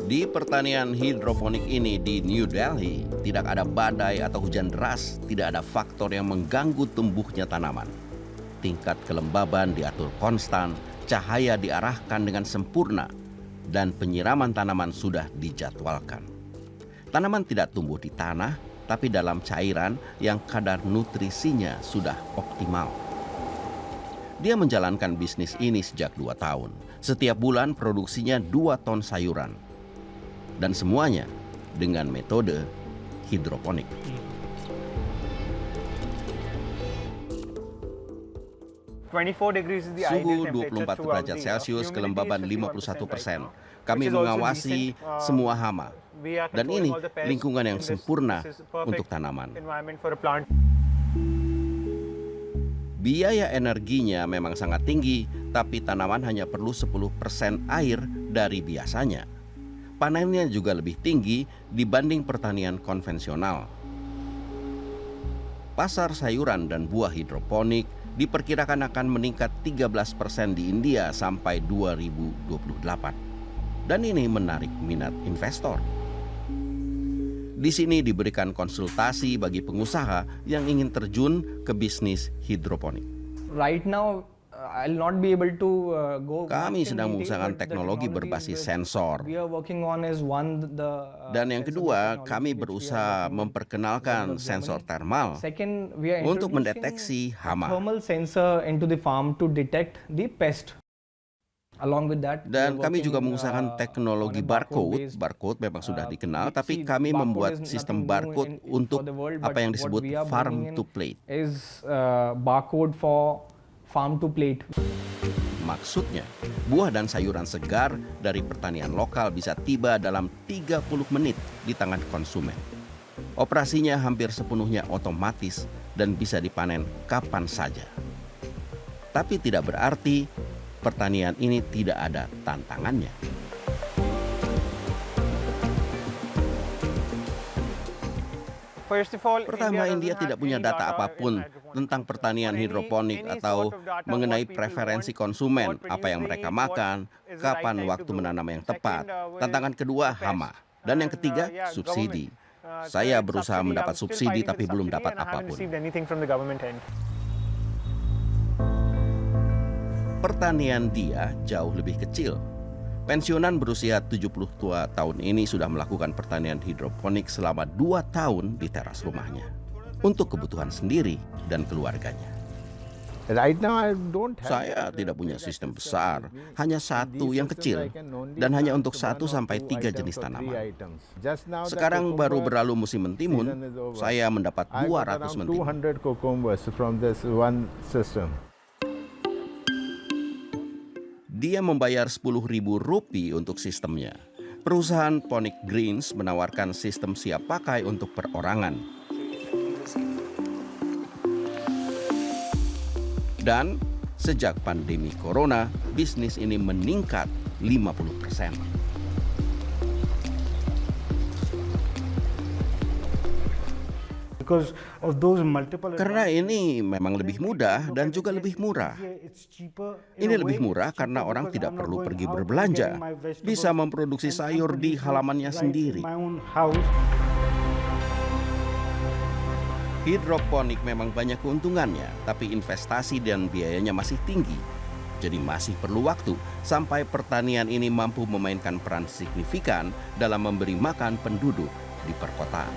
Di pertanian hidroponik ini di New Delhi, tidak ada badai atau hujan deras, tidak ada faktor yang mengganggu tumbuhnya tanaman. Tingkat kelembaban diatur konstan, cahaya diarahkan dengan sempurna, dan penyiraman tanaman sudah dijadwalkan. Tanaman tidak tumbuh di tanah, tapi dalam cairan yang kadar nutrisinya sudah optimal. Dia menjalankan bisnis ini sejak 2 tahun. Setiap bulan produksinya 2 ton sayuran. Dan semuanya dengan metode hidroponik. Suhu 24 derajat Celcius, kelembaban 51%. Kami mengawasi semua hama. Dan ini lingkungan yang sempurna untuk tanaman. Biaya energinya memang sangat tinggi, tapi tanaman hanya perlu 10% air dari biasanya. Panennya juga lebih tinggi dibanding pertanian konvensional. Pasar sayuran dan buah hidroponik diperkirakan akan meningkat 13% di India sampai 2028. Dan ini menarik minat investor. Di sini diberikan konsultasi bagi pengusaha yang ingin terjun ke bisnis hidroponik. Right now, I'll not be able to go. Kami sedang mengusahakan teknologi berbasis sensor. Dan yang kedua, kami berusaha memperkenalkan sensor termal untuk mendeteksi hama. Thermal sensor into the farm to detect the pest. Dan kami juga mengusahakan teknologi barcode. Barcode memang sudah dikenal, tapi kami membuat sistem barcode untuk apa yang disebut farm to plate. Barcode for farm to plate. Maksudnya, buah dan sayuran segar dari pertanian lokal bisa tiba dalam 30 menit di tangan konsumen. Operasinya hampir sepenuhnya otomatis dan bisa dipanen kapan saja. Tapi tidak berarti pertanian ini tidak ada tantangannya. Pertama, India tidak punya data apapun tentang pertanian hidroponik atau mengenai preferensi konsumen, apa yang mereka makan, kapan waktu menanam yang tepat. Tantangan kedua, hama. Dan yang ketiga, subsidi. Saya berusaha mendapat subsidi tapi belum dapat apapun. Pertanian dia jauh lebih kecil. Pensiunan berusia 72 tahun ini sudah melakukan pertanian hidroponik selama 2 tahun di teras rumahnya. Untuk kebutuhan sendiri dan keluarganya. Saya tidak punya sistem besar, hanya satu yang kecil. Dan hanya untuk 1-3 jenis tanaman. Sekarang baru berlalu musim mentimun, saya mendapat 200 mentimun. Dia membayar Rp10.000 untuk sistemnya. Perusahaan Ponic Greens menawarkan sistem siap pakai untuk perorangan. Dan sejak pandemi corona, bisnis ini meningkat 50%. Karena ini memang lebih mudah dan juga lebih murah. Ini lebih murah karena orang tidak perlu pergi berbelanja, bisa memproduksi sayur di halamannya sendiri. Hidroponik memang banyak keuntungannya, tapi investasi dan biayanya masih tinggi. Jadi masih perlu waktu sampai pertanian ini mampu memainkan peran signifikan dalam memberi makan penduduk di perkotaan.